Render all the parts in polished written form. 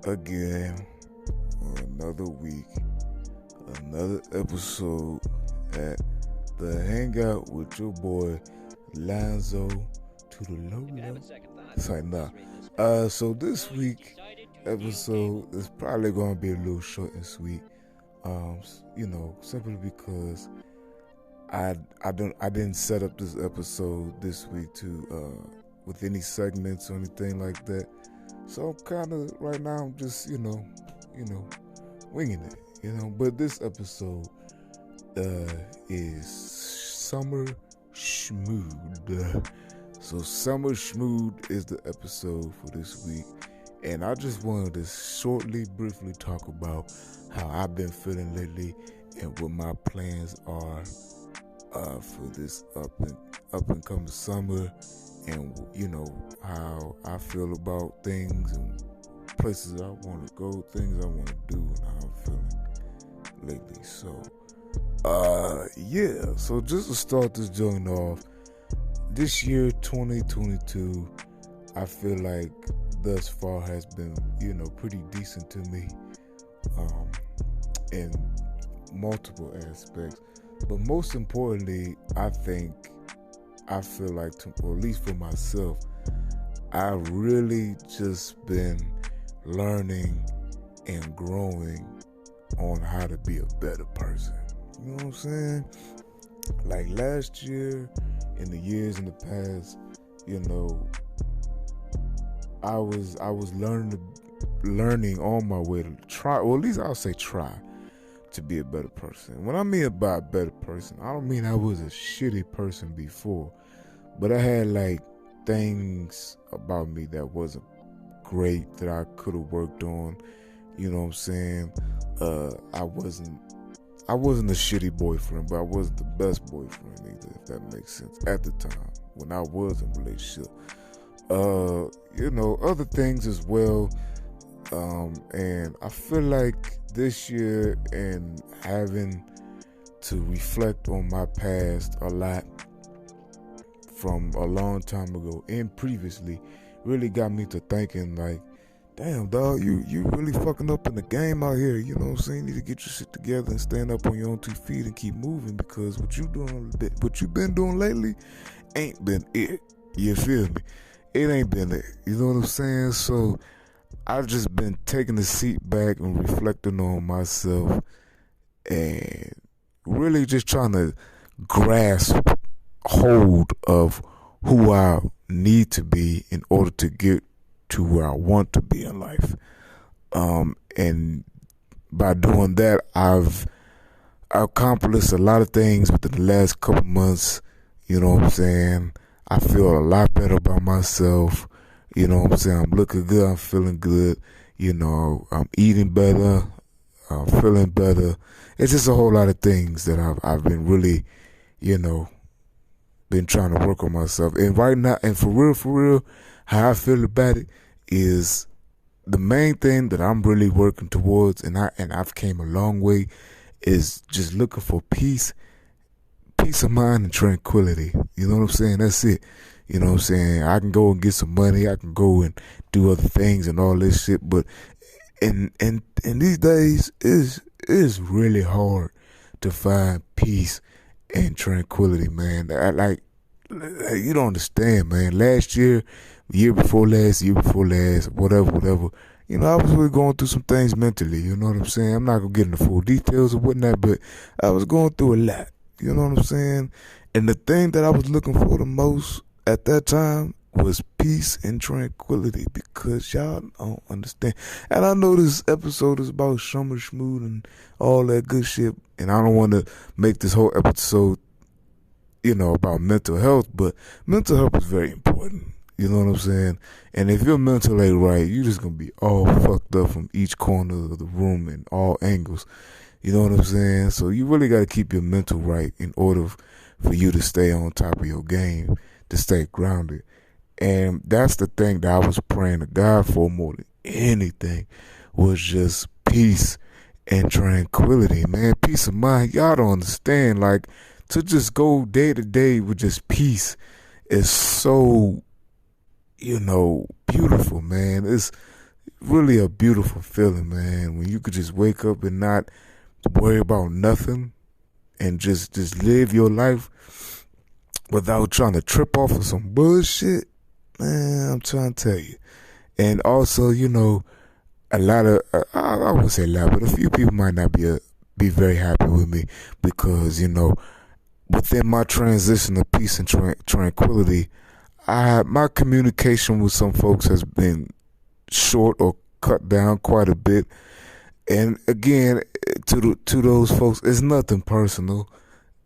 again, another week, another episode at the Hangout with your boy Lanzo to the low. It's like, nah. So this week episode is probably gonna be a little short and sweet. Simply because I didn't set up this episode this week to with any segments or anything like that. So I'm kind of right now I'm just winging it, But this episode is Summer Schmood. So Summer Schmood is the episode for this week, and I just wanted to briefly talk about how I've been feeling lately and what my plans are for this up and coming summer, and how I feel about things and places I want to go, things I want to do, and how I'm feeling lately. So so just to start this joint off, this year 2022 I feel like thus far has been pretty decent to me in multiple aspects, but most importantly I feel like, or at least for myself, I've really just been learning and growing on how to be a better person. You know what I'm saying? Like last year and the years in the past, I was learning on my way to try, or at least I'll say try to be a better person. When I mean by a better person, I don't mean I was a shitty person before, but I had like things about me that wasn't great that I could have worked on. You know what I'm saying? I wasn't a shitty boyfriend, but I wasn't the best boyfriend either, if that makes sense, at the time when I was in a relationship. Other things as well. And I feel like this year, and having to reflect on my past a lot from a long time ago and previously, really got me to thinking like, damn dog, you really fucking up in the game out here. You know what I'm saying? You need to get your shit together and stand up on your own 2 feet and keep moving, because what you've been doing lately ain't been it. You feel me? It ain't been it. You know what I'm saying? So I've just been taking a seat back and reflecting on myself and really just trying to grasp hold of who I need to be in order to get to where I want to be in life. And by doing that, I've accomplished a lot of things within the last couple months. You know what I'm saying? I feel a lot better about myself. You know what I'm saying? I'm looking good. I'm feeling good. I'm eating better. I'm feeling better. It's just a whole lot of things that I've been really, been trying to work on myself. And right now, and for real, how I feel about it is the main thing that I'm really working towards, and I've came a long way, is just looking for peace of mind and tranquility. You know what I'm saying? That's it. You know what I'm saying? I can go and get some money. I can go and do other things and all this shit. But in these days, it's really hard to find peace and tranquility, man. You don't understand, man. Last year, year before last, whatever. I was really going through some things mentally. You know what I'm saying? I'm not going to get into full details or whatnot, but I was going through a lot. You know what I'm saying? And the thing that I was looking for the most at that time was peace and tranquility, because y'all don't understand. And I know this episode is about Summer Schmood and all that good shit, and I don't want to make this whole episode, about mental health, but mental health is very important. You know what I'm saying? And if your mental ain't right, you're just going to be all fucked up from each corner of the room and all angles. You know what I'm saying? So you really got to keep your mental right in order for you to stay on top of your game, to stay grounded. And that's the thing that I was praying to God for more than anything, was just peace and tranquility, man. Peace of mind. Y'all don't understand. Like, to just go day to day with just peace is so, beautiful, man. It's really a beautiful feeling, man, when you could just wake up and not worry about nothing and just live your life without trying to trip off of some bullshit. Man, I'm trying to tell you. And also, a lot of I wouldn't say a lot, but a few people might not be very happy with me because within my transition of peace and tranquility, my communication with some folks has been short or cut down quite a bit. And again, to those folks, it's nothing personal.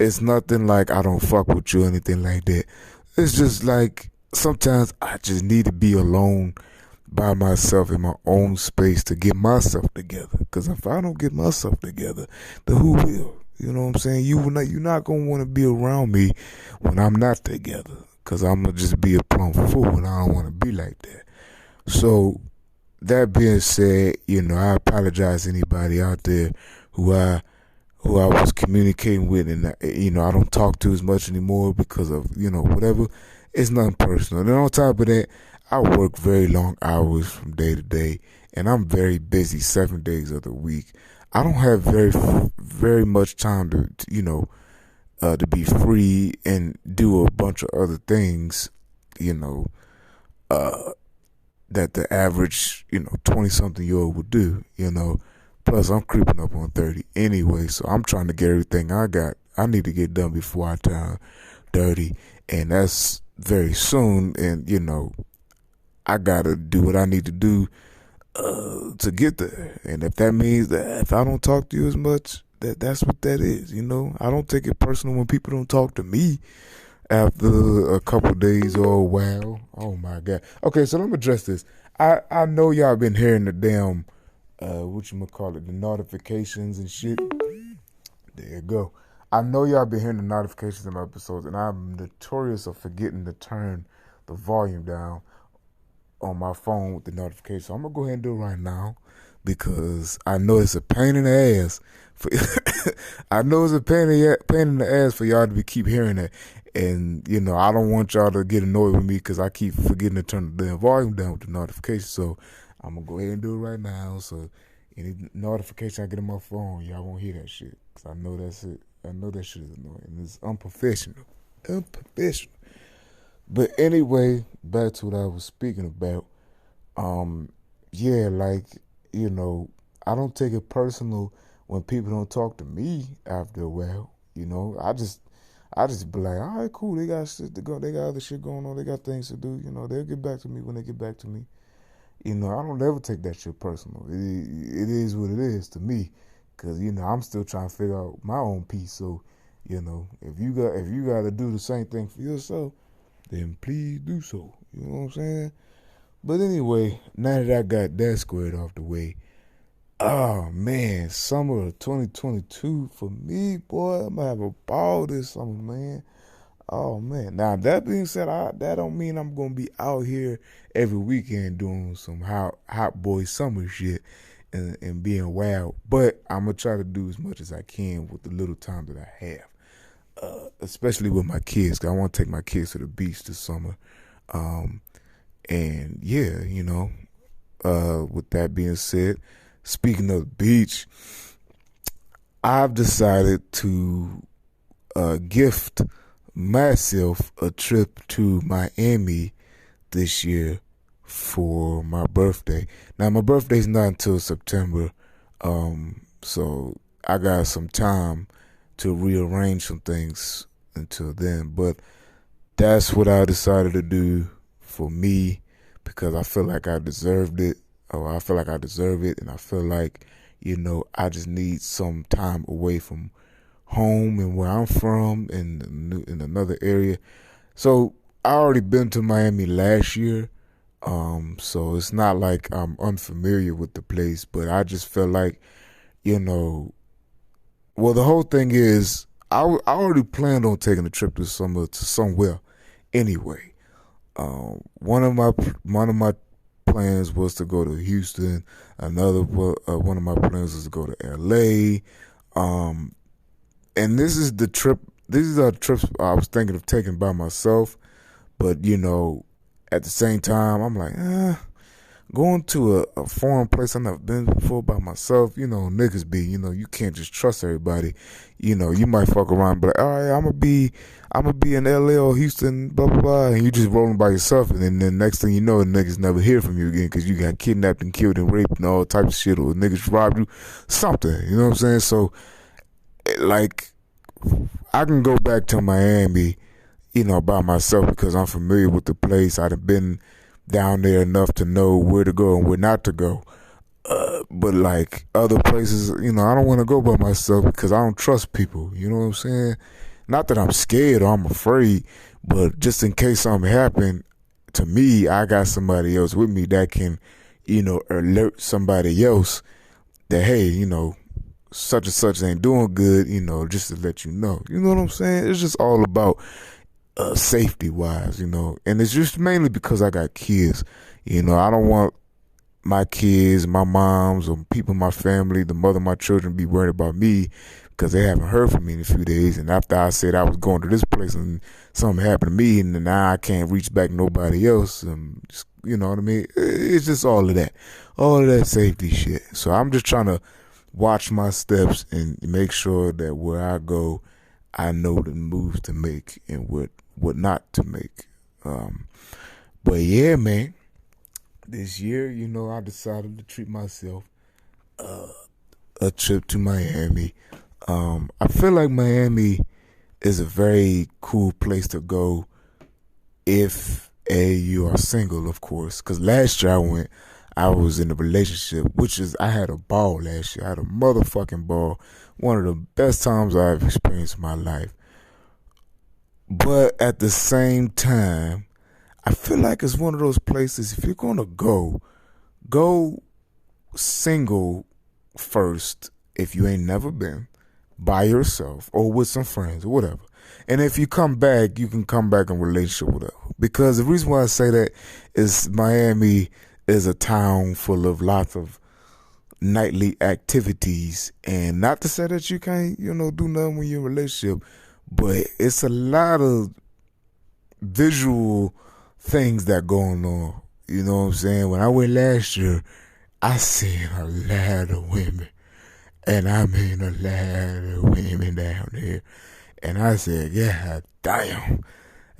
It's nothing like I don't fuck with you or anything like that. It's just like sometimes I just need to be alone by myself in my own space to get myself together. Because if I don't get myself together, then who will? You know what I'm saying? You're not going to want to be around me when I'm not together. Because I'm going to just be a plumb fool and I don't want to be like that. So, that being said, I apologize to anybody out there who I was communicating with and, I don't talk to as much anymore because of, whatever. It's nothing personal. And on top of that, I work very long hours from day to day, and I'm very busy 7 days of the week. I don't have very much time to be free and do a bunch of other things, that the average, 20-something-year-old would do, Plus, I'm creeping up on 30 anyway, so I'm trying to get everything I need to get done before I turn 30, and that's very soon, and, I gotta do what I need to do to get there. And if that means that if I don't talk to you as much, that's what that is, I don't take it personal when people don't talk to me after a couple days or a while. Oh my God. Okay, so let me address this. I know y'all been hearing the damn the notifications and shit. There you go. I know y'all been hearing the notifications in my episodes, and I'm notorious of forgetting to turn the volume down on my phone with the notification. So I'm gonna go ahead and do it right now because I know it's a pain in the ass. I know it's a pain in the ass for y'all to keep hearing that. And, I don't want y'all to get annoyed with me because I keep forgetting to turn the damn volume down with the notification. So I'm going to go ahead and do it right now. So any notification I get on my phone, y'all won't hear that shit. Because I know that's it. I know that shit is annoying. It's unprofessional. But anyway, back to what I was speaking about. I don't take it personal when people don't talk to me after a while. I just be like, all right, cool. They got shit to go. They got other shit going on. They got things to do. They'll get back to me when they get back to me. I don't ever take that shit personal. It is what it is to me, cause I'm still trying to figure out my own piece. So, if you got to do the same thing for yourself, then please do so. You know what I'm saying? But anyway, now that I got that squared off the way, oh man, summer of 2022 for me, boy, I'm gonna have a ball this summer, man. Oh man. Now that being said, that don't mean I'm gonna be out here every weekend doing some hot boy summer shit and being wild. But I'm gonna try to do as much as I can with the little time that I have. Especially with my kids, 'cause I want to take my kids to the beach this summer. And yeah, with that being said, speaking of the beach, I've decided to gift myself a trip to Miami this year for my birthday. Now, my birthday's not until September, so I got some time to rearrange some things until then. But that's what I decided to do for me because I feel like I deserved it. Or I feel like I deserve it, and I feel like, I just need some time away from home and where I'm from in another area. So I already been to Miami last year, so it's not like I'm unfamiliar with the place, but I just felt like, well, the whole thing is I already planned on taking a trip this summer to somewhere anyway. One of my plans was to go to Houston. Another one of my plans was to go to LA. And this is the trip. These are trips I was thinking of taking by myself, but at the same time, I'm like, going to a foreign place I've never been before by myself, niggas be, you can't just trust everybody. You might fuck around and be like, all right, I'm gonna be in LA or Houston, blah blah blah, and you just rolling by yourself, and then the next thing you know, the niggas never hear from you again because you got kidnapped and killed and raped and all types of shit, or niggas robbed you, something. You know what I'm saying? So, like, I can go back to Miami, by myself because I'm familiar with the place. I've been down there enough to know where to go and where not to go. But like other places, I don't want to go by myself because I don't trust people. You know what I'm saying? Not that I'm scared or I'm afraid, but just in case something happened to me, I got somebody else with me that can, alert somebody else that, hey, such and such ain't doing good, just to let you know. You know what I'm saying? It's just all about safety wise, and it's just mainly because I got kids. I don't want my kids, my moms, or people in my family, the mother of my children, be worried about me because they haven't heard from me in a few days. And after I said I was going to this place and something happened to me, and then now I can't reach back nobody else, and just, you know what I mean? It's just all of that safety shit. So I'm just trying to watch my steps and make sure that where I go, I know the moves to make and what not to make. But yeah, man, this year, I decided to treat myself a trip to Miami. I feel like Miami is a very cool place to go if you are single, of course. Because last year I was in a relationship, I had a ball last year. I had a motherfucking ball. One of the best times I've experienced in my life. But at the same time, I feel like it's one of those places, if you're going to go single first if you ain't never been, by yourself or with some friends or whatever. And if you come back, you can come back in relationship, whatever. Because the reason why I say that is Miami is a town full of lots of nightly activities. And not to say that you can't, do nothing when you're in a relationship, but it's a lot of visual things that going on. You know what I'm saying? When I went last year, I seen a lot of women. And I mean a lot of women down there. And I said, yeah, damn.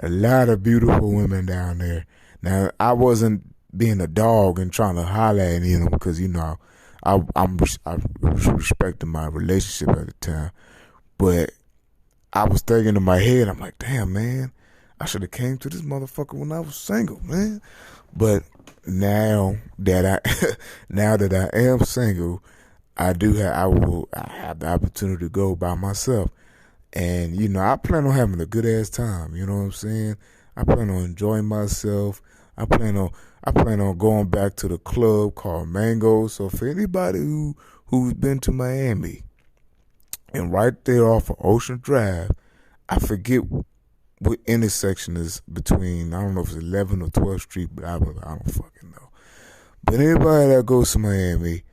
A lot of beautiful women down there. Now, I wasn't being a dog and trying to holler at them because, I was respecting my relationship at the time. But I was thinking in my head, I'm like, damn, man, I should have came to this motherfucker when I was single, man. But now that I am single, I have the opportunity to go by myself. And, I plan on having a good ass time, you know what I'm saying? I plan on enjoying myself. I plan on going back to the club called Mango. So for anybody who's been to Miami, and right there off of Ocean Drive, I forget what intersection is between, I don't know if it's 11th or 12th Street, but I don't fucking know. But anybody that goes to Miami,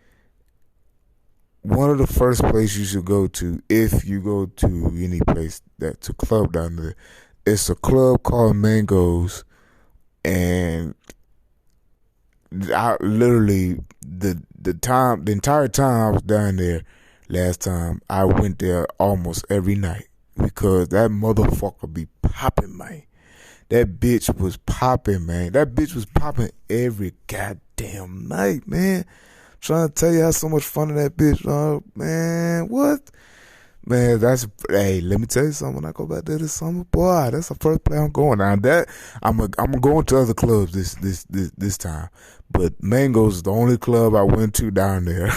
one of the first places you should go to, if you go to any place that's a club down there, it's a club called Mangoes. And I literally, the entire time I was down there last time, I went there almost every night because that motherfucker be popping, man. That bitch was popping, man. That bitch was popping every goddamn night, man. Trying to tell you how so much fun in that bitch, man. What? Man, hey, let me tell you something. When I go back there this summer, boy, that's the first place I'm going. Now that I'm going to other clubs this time, but Mango's is the only club I went to down there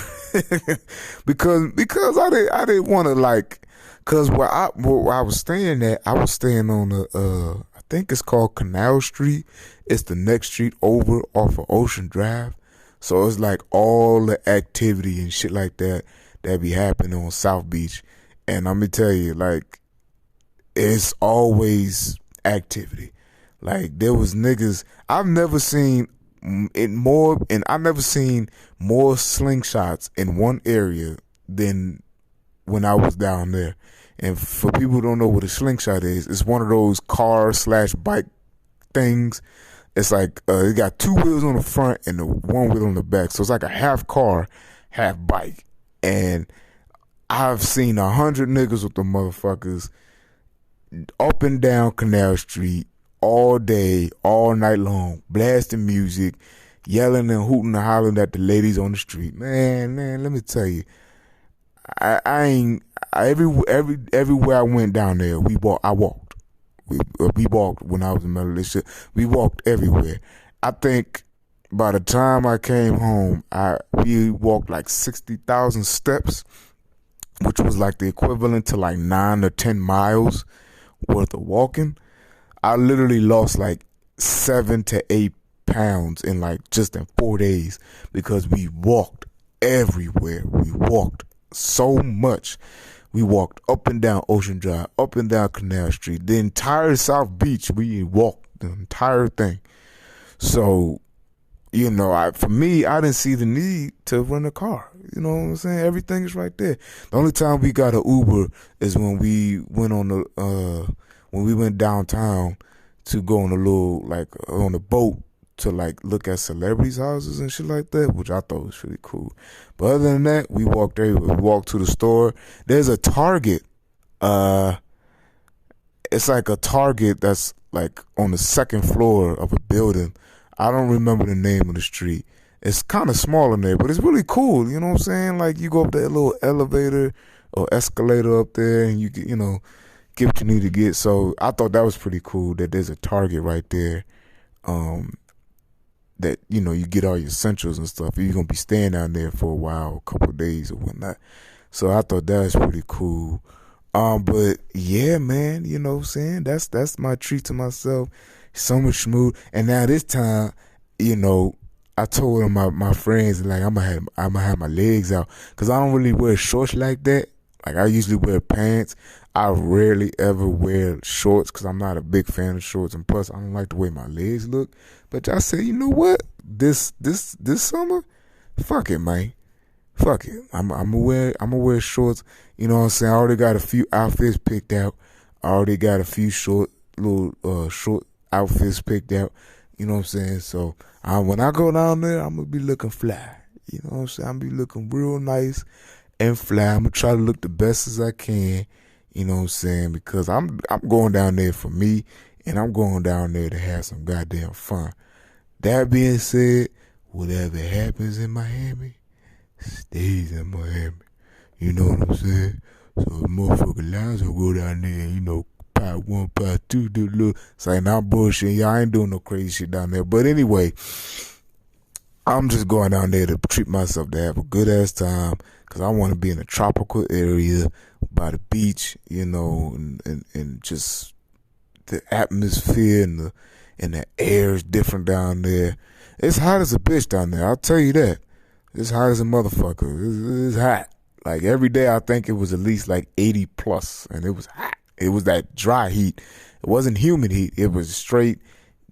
because I didn't want to cause where I was staying at, I was staying on the I think it's called Canal Street. It's the next street over off of Ocean Drive. So it's like all the activity and shit like that be happening on South Beach. And I'm gonna tell you, it's always activity. Like, there was niggas, I've never seen more slingshots in one area than when I was down there. And for people who don't know what a slingshot is, it's one of those car/bike things. It's like it got two wheels on the front and the one wheel on the back. So it's like a half car, half bike. And I've seen 100 niggas with the motherfuckers up and down Canal Street all day, all night long, blasting music, yelling and hooting and hollering at the ladies on the street. Man, let me tell you, I ain't everywhere I went down there. I walked. We walked when I was in my relationship. We walked everywhere. I think by the time I came home, we walked like 60,000 steps, which was like the equivalent to like 9 or 10 miles worth of walking. I literally lost like 7 to 8 pounds in like just in 4 days because we walked everywhere. We walked so much. We walked up and down Ocean Drive, up and down Canal Street, the entire South Beach. We walked the entire thing. So, for me, I didn't see the need to rent a car. You know what I'm saying? Everything is right there. The only time we got an Uber is when we went when we went downtown to go on on a boat to like look at celebrities' houses and shit like that, which I thought was really cool. But other than that, we walked everywhere. We walked to the store. There's a Target. It's like a Target that's like on the second floor of a building. I don't remember the name of the street. It's kind of small in there, but it's really cool. You know what I'm saying? Like you go up that little elevator or escalator up there and you get, get what you need to get. So I thought that was pretty cool that there's a Target right there. That, you get all your essentials and stuff. You're going to be staying down there for a while, a couple of days or whatnot. So I thought that was pretty cool. But yeah, man, you know what I'm saying? That's my treat to myself. So much Schmood. And now this time, I told my friends, like, I'm gonna have my legs out. Cause I don't really wear shorts like that. Like I usually wear pants. I rarely ever wear shorts because I'm not a big fan of shorts, and plus I don't like the way my legs look. But I said, you know what? This summer, fuck it, man. Fuck it. I'm gonna wear shorts. You know what I'm saying? I already got a few outfits picked out. I already got a few short outfits picked out. You know what I'm saying? So when I go down there, I'm gonna be looking fly. You know what I'm saying? I'm gonna be looking real nice and fly. I'm gonna try to look the best as I can. You know what I'm saying? Because I'm going down there for me, and I'm going down there to have some goddamn fun. That being said, whatever happens in Miami, stays in Miami. You know what I'm saying? So the motherfucking lines will go down there and, part one, part two, do little. It's like, nah, bullshit. Y'all ain't doing no crazy shit down there. But anyway, I'm just going down there to treat myself, to have a good ass time, because I want to be in a tropical area by the beach, and just the atmosphere and the air is different down there. It's hot as a bitch down there, I'll tell you that. It's hot as a motherfucker. It's hot. Like every day I think it was at least like 80 plus, and it was hot. It was that dry heat. It wasn't humid heat. It was straight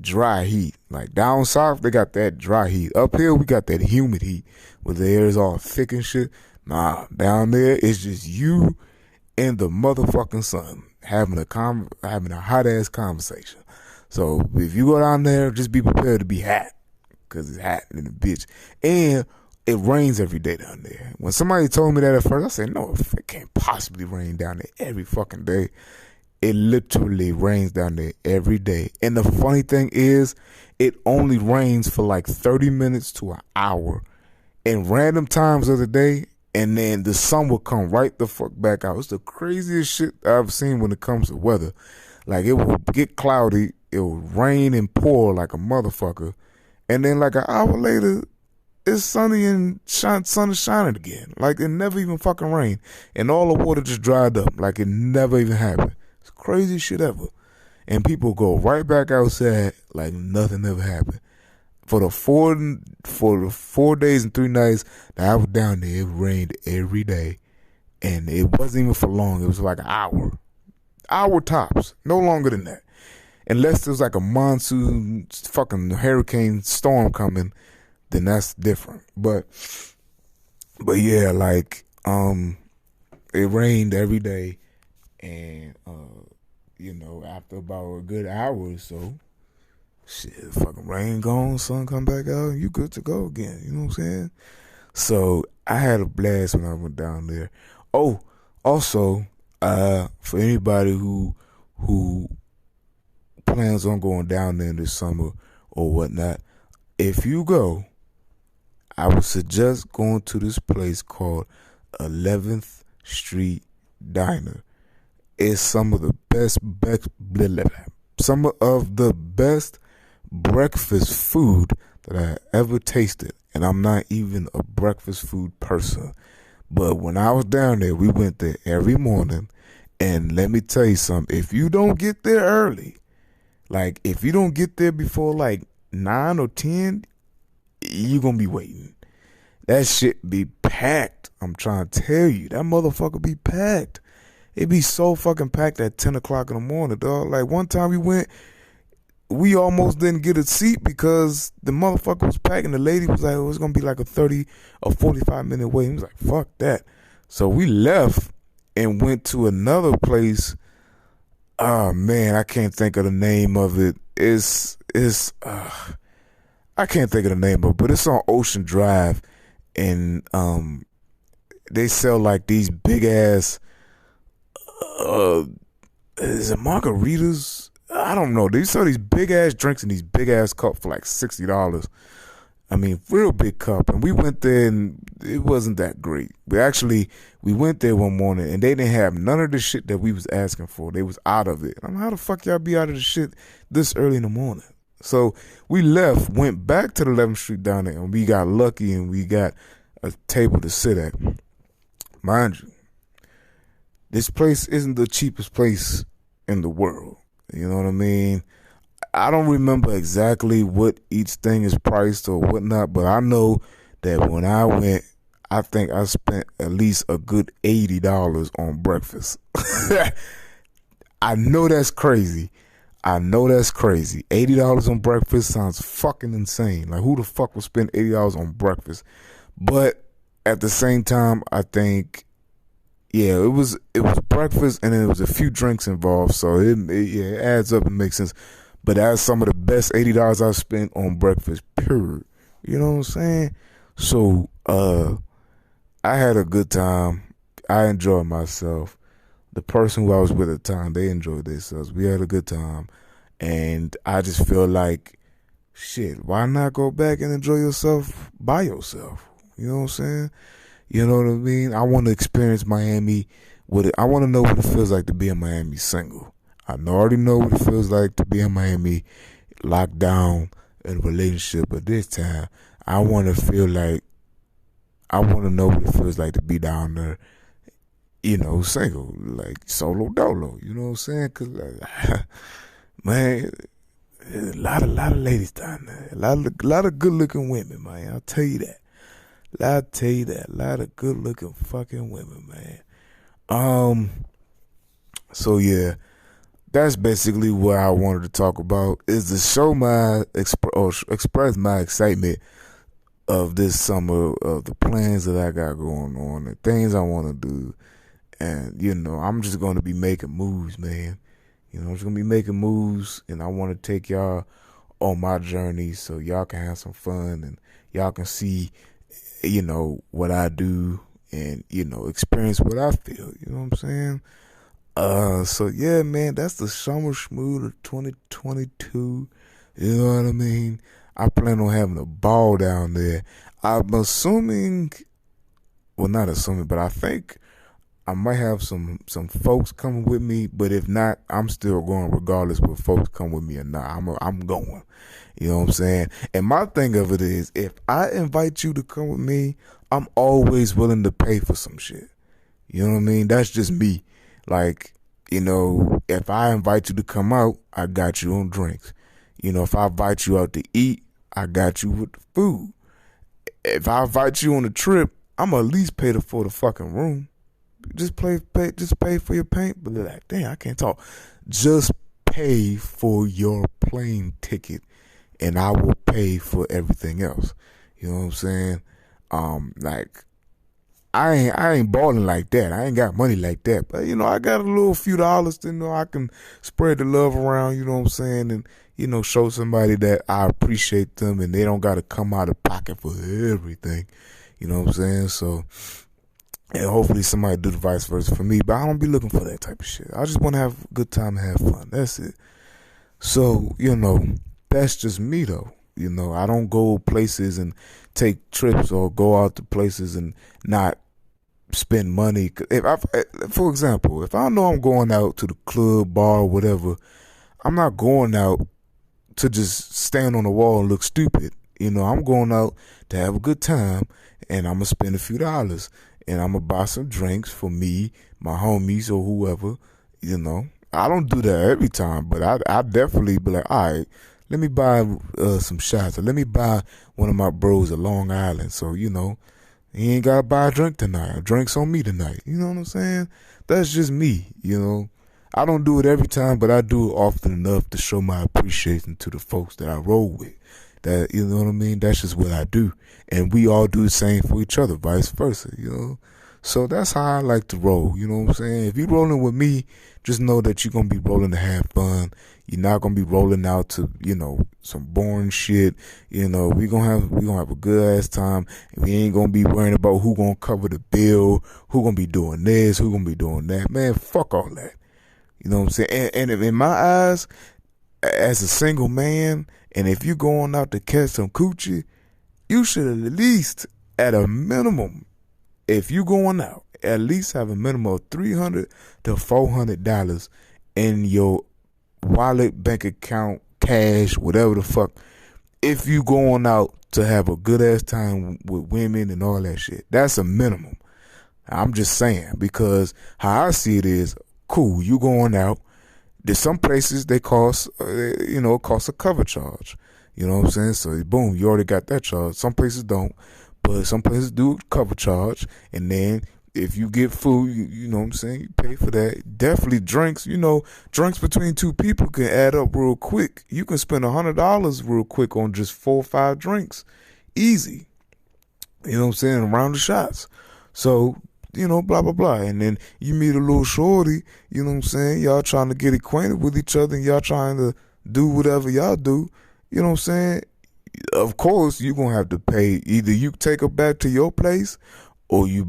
dry heat. Like down south, they got that dry heat. Up here, we got that humid heat where the air is all thick and shit. Nah, down there, it's just you and the motherfucking sun having a hot ass conversation. So if you go down there, just be prepared to be hot, because it's hot in the bitch. And it rains every day down there. When somebody told me that at first, I said, no, it can't possibly rain down there every fucking day. It literally rains down there every day. And the funny thing is, it only rains for like 30 minutes to an hour in random times of the day, and then the sun will come right the fuck back out. It's the craziest shit I've seen when it comes to weather. Like, it will get cloudy, it will rain and pour like a motherfucker, and then like an hour later, it's sunny and sun is shining again. Like it never even fucking rained. And all the water just dried up. Like it never even happened. It's crazy shit ever. And people go right back outside like nothing ever happened. For the 4 days and 3 nights that I was down there, it rained every day. And it wasn't even for long. It was like an hour. Hour tops. No longer than that. Unless there was like a monsoon fucking hurricane storm coming, then that's different. But yeah, like it rained every day, and after about a good hour or so, shit, fucking rain gone, sun come back out, and you good to go again. You know what I'm saying? So I had a blast when I went down there. Oh, also, for anybody who plans on going down there this summer or whatnot, if you go, I would suggest going to this place called 11th Street Diner. It's some of the best breakfast food that I ever tasted, and I'm not even a breakfast food person. But when I was down there, we went there every morning, and let me tell you something. If you don't get there early, like if you don't get there before like 9 or 10, you gonna be waiting. That shit be packed. I'm trying to tell you, that motherfucker be packed. It be so fucking packed at 10 o'clock in the morning, dog. Like one time we went, we almost didn't get a seat because the motherfucker was packed, and the lady was like, it was gonna be like a 30 or 45 minute wait. He was like, fuck that. So we left and went to another place. Oh man, I can't think of the name of it. I can't think of the name of it, but it's on Ocean Drive, and they sell like these big ass is it margaritas? I don't know. They sell these big ass drinks in these big ass cups for like $60. I mean, real big cup. And we went there and it wasn't that great. We went there one morning and they didn't have none of the shit that we was asking for. They was out of it. I'm like, how the fuck y'all be out of the shit this early in the morning? So we left, went back to the 11th Street down there, and we got lucky and we got a table to sit at. Mind you, this place isn't the cheapest place in the world. You know what I mean? I don't remember exactly what each thing is priced or whatnot, but I know that when I went, I think I spent at least a good $80 on breakfast. I know that's crazy. $80 on breakfast sounds fucking insane. Like, who the fuck would spend $80 on breakfast? But at the same time, I think, yeah, it was breakfast and then there was a few drinks involved, so it adds up and makes sense. But that's some of the best $80 I've spent on breakfast, period. You know what I'm saying? So, I had a good time. I enjoyed myself. The person who I was with at the time, they enjoyed themselves. We had a good time. And I just feel like, shit, why not go back and enjoy yourself by yourself? You know what I'm saying? You know what I mean? I want to experience Miami with it. I want to know what it feels like to be in Miami single. I already know what it feels like to be in Miami locked down in a relationship, but this time I want to know what it feels like to be down there, you know, single, like solo dolo. You know what I'm saying? Cause man, there's a lot of ladies down there, a lot of good looking women, man. I'll tell you that. A lot of good looking fucking women, man. So yeah. That's basically what I wanted to talk about, is to show express my excitement of this summer, of the plans that I got going on, the things I want to do. And, you know, I'm just going to be making moves, man. You know, I'm just going to be making moves, and I want to take y'all on my journey so y'all can have some fun and y'all can see, you know, what I do and, you know, experience what I feel. You know what I'm saying? So yeah, man, that's the summer Schmood of 2022. You know what I mean? I plan on having a ball down there. I'm assuming, well, not assuming, but I think I might have some folks coming with me. But if not, I'm still going regardless whether folks come with me or not. I'm going. You know what I'm saying? And my thing of it is, if I invite you to come with me, I'm always willing to pay for some shit. You know what I mean? That's just me. Like, you know, if I invite you to come out, I got you on drinks. You know, if I invite you out to eat, I got you with the food. If I invite you on a trip, I'm gonna at least pay for the fucking room. Just pay for your paint. But like, damn, I can't talk. Just pay for your plane ticket, and I will pay for everything else. You know what I'm saying? Like, I ain't balling like that. I ain't got money like that. But, you know, I got a little few dollars to, you know, I can spread the love around, you know what I'm saying? And, show somebody that I appreciate them and they don't got to come out of pocket for everything. You know what I'm saying? So, and hopefully somebody do the vice versa for me. But I don't be looking for that type of shit. I just want to have a good time and have fun. That's it. So, that's just me though. I don't go places and take trips or go out to places and not spend money. For example, if I know I'm going out to the club, bar, whatever, I'm not going out to just stand on the wall and look stupid. I'm going out to have a good time, and I'm gonna spend a few dollars, and I'm gonna buy some drinks for me, my homies, or whoever. I don't do that every time, but I definitely be like, all right, let me buy some shots, or let me buy one of my bros a Long Island, so he ain't gotta buy a drink tonight. Drinks on me tonight. You know what I'm saying? That's just me. I don't do it every time, but I do it often enough to show my appreciation to the folks that I roll with. That, you know what I mean? That's just what I do. And we all do the same for each other, vice versa, So that's how I like to roll, you know what I'm saying? If you're rolling with me, just know that you're going to be rolling to have fun. You're not going to be rolling out to, some boring shit. We going to have a good ass time. And we ain't going to be worrying about who going to cover the bill, who going to be doing this, who going to be doing that. Man, fuck all that. You know what I'm saying? And in my eyes, as a single man, and if you're going out to catch some coochie, you should at least, at a minimum, if you going out, at least have a minimum of $300 to $400 in your wallet, bank account, cash, whatever the fuck. If you going out to have a good ass time with women and all that shit, that's a minimum. I'm just saying, because how I see it is, cool, you going out. There's some places they cost, cost a cover charge. You know what I'm saying? So boom, you already got that charge. Some places don't, but some places do cover charge. And then if you get food, you know what I'm saying, you pay for that. Definitely drinks, drinks between two people can add up real quick. You can spend $100 real quick on just 4 or 5 drinks. Easy. You know what I'm saying? Around the shots. So, blah, blah, blah. And then you meet a little shorty, you know what I'm saying? Y'all trying to get acquainted with each other and y'all trying to do whatever y'all do. You know what I'm saying? Of course, you're going to have to pay. Either you take her back to your place or you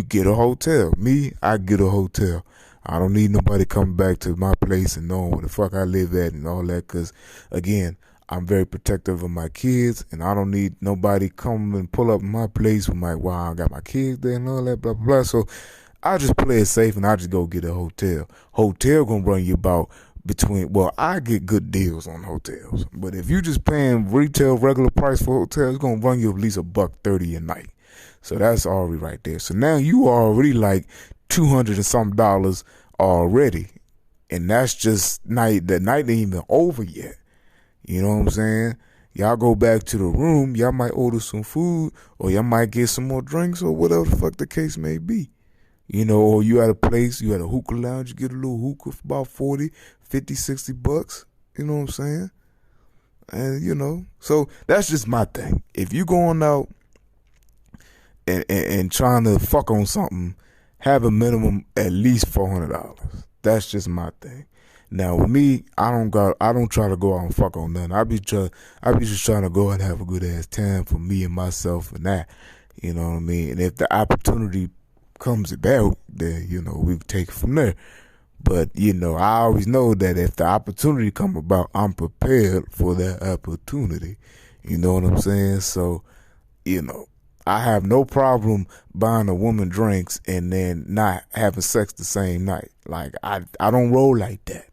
get a hotel. Me, I get a hotel. I don't need nobody coming back to my place and knowing where the fuck I live at and all that. Because, again, I'm very protective of my kids, and I don't need nobody come and pull up my place with I got my kids there and all that, blah, blah, blah. So I just play it safe, and I just go get a hotel. Hotel gonna run you about I get good deals on hotels. But if you just paying retail regular price for hotels, it's gonna run you at least $130 a night. So that's already right there. So now you are already like $200 and some dollars already. And that's just the night ain't even over yet. You know what I'm saying? Y'all go back to the room, y'all might order some food, or y'all might get some more drinks, or whatever the fuck the case may be. Or you at a place, you at a hookah lounge, you get a little hookah for about 40, 50, 60 bucks. You know what I'm saying? And, so that's just my thing. If you going out and trying to fuck on something, have a minimum at least $400. That's just my thing. Now with me, I don't try to go out and fuck on nothing. I be just trying to go and have a good ass time for me and myself and that. You know what I mean? And if the opportunity comes about, then we take it from there. But I always know that if the opportunity come about, I'm prepared for that opportunity. You know what I'm saying? So, I have no problem buying a woman drinks and then not having sex the same night. Like I don't roll like that.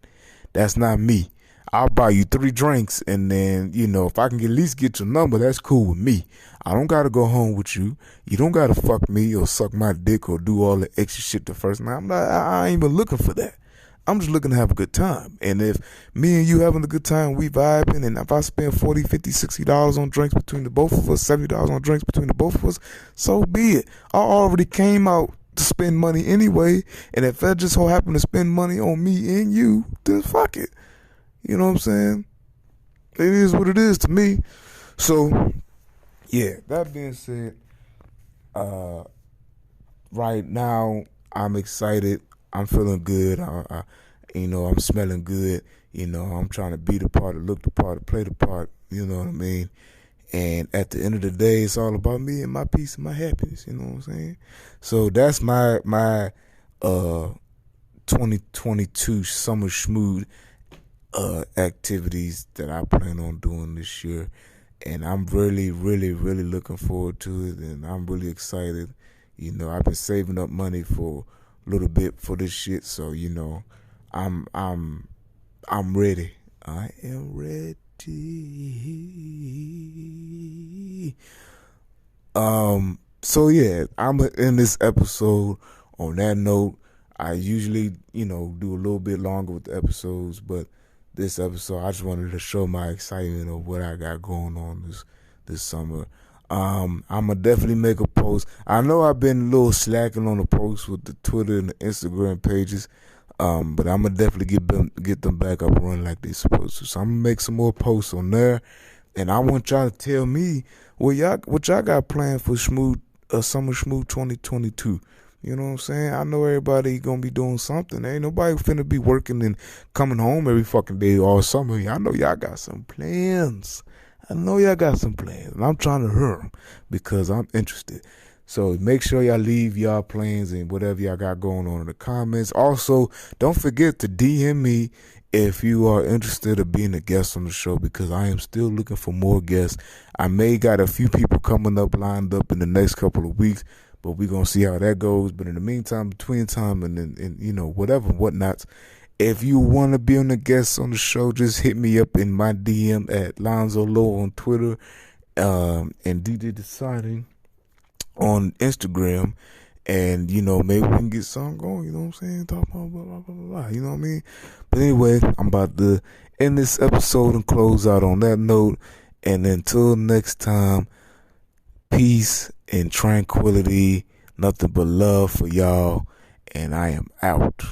That's not me. I'll buy you 3 drinks and then, if I can at least get your number, that's cool with me. I don't got to go home with you. You don't got to fuck me or suck my dick or do all the extra shit the first night. I ain't even looking for that. I'm just looking to have a good time. And if me and you having a good time, we vibing, and if I spend $40, $50, $60 on drinks between the both of us, $70 on drinks between the both of us, so be it. I already came out to spend money anyway, and if that just so happen to spend money on me and you, then fuck it. You know what I'm saying? It is what it is to me. So, yeah, that being said, right now I'm excited. I'm feeling good. I'm smelling good. I'm trying to be the part, to look the part, to play the part. You know what I mean? And at the end of the day, it's all about me and my peace and my happiness. You know what I'm saying? So that's my 2022 summer Schmood activities that I plan on doing this year. And I'm really, really, really looking forward to it, and I'm really excited. I've been saving up money for a little bit for this shit, so I'm I'm I'm ready. I am ready. So yeah, I'm gonna end this episode on that note. I usually, do a little bit longer with the episodes, but this episode I just wanted to show my excitement of what I got going on this summer. I'm gonna definitely make a post. I know I've been a little slacking on the posts with the Twitter and the Instagram pages. But I'm gonna definitely get them back up and running like they supposed to. So I'm gonna make some more posts on there, and I want y'all to tell me what y'all got planned for Summer Schmood 2022. You know what I'm saying? I know everybody gonna be doing something. Ain't nobody finna be working and coming home every fucking day all summer. I know y'all got some plans. And I'm trying to hear them because I'm interested. So make sure y'all leave y'all plans and whatever y'all got going on in the comments. Also, don't forget to DM me if you are interested in being a guest on the show, because I am still looking for more guests. I may got a few people coming up lined up in the next couple of weeks, but we're going to see how that goes. But in the meantime, between time and whatever, whatnots, if you want to be on the guest on the show, just hit me up in my DM at Lonzo Low on Twitter, and DJ Deciding on Instagram, and maybe we can get something going. You know what I'm saying? Talk about blah blah blah blah blah. You know what I mean? But anyway, I'm about to end this episode and close out on that note. And until next time, peace and tranquility, nothing but love for y'all. And I am out.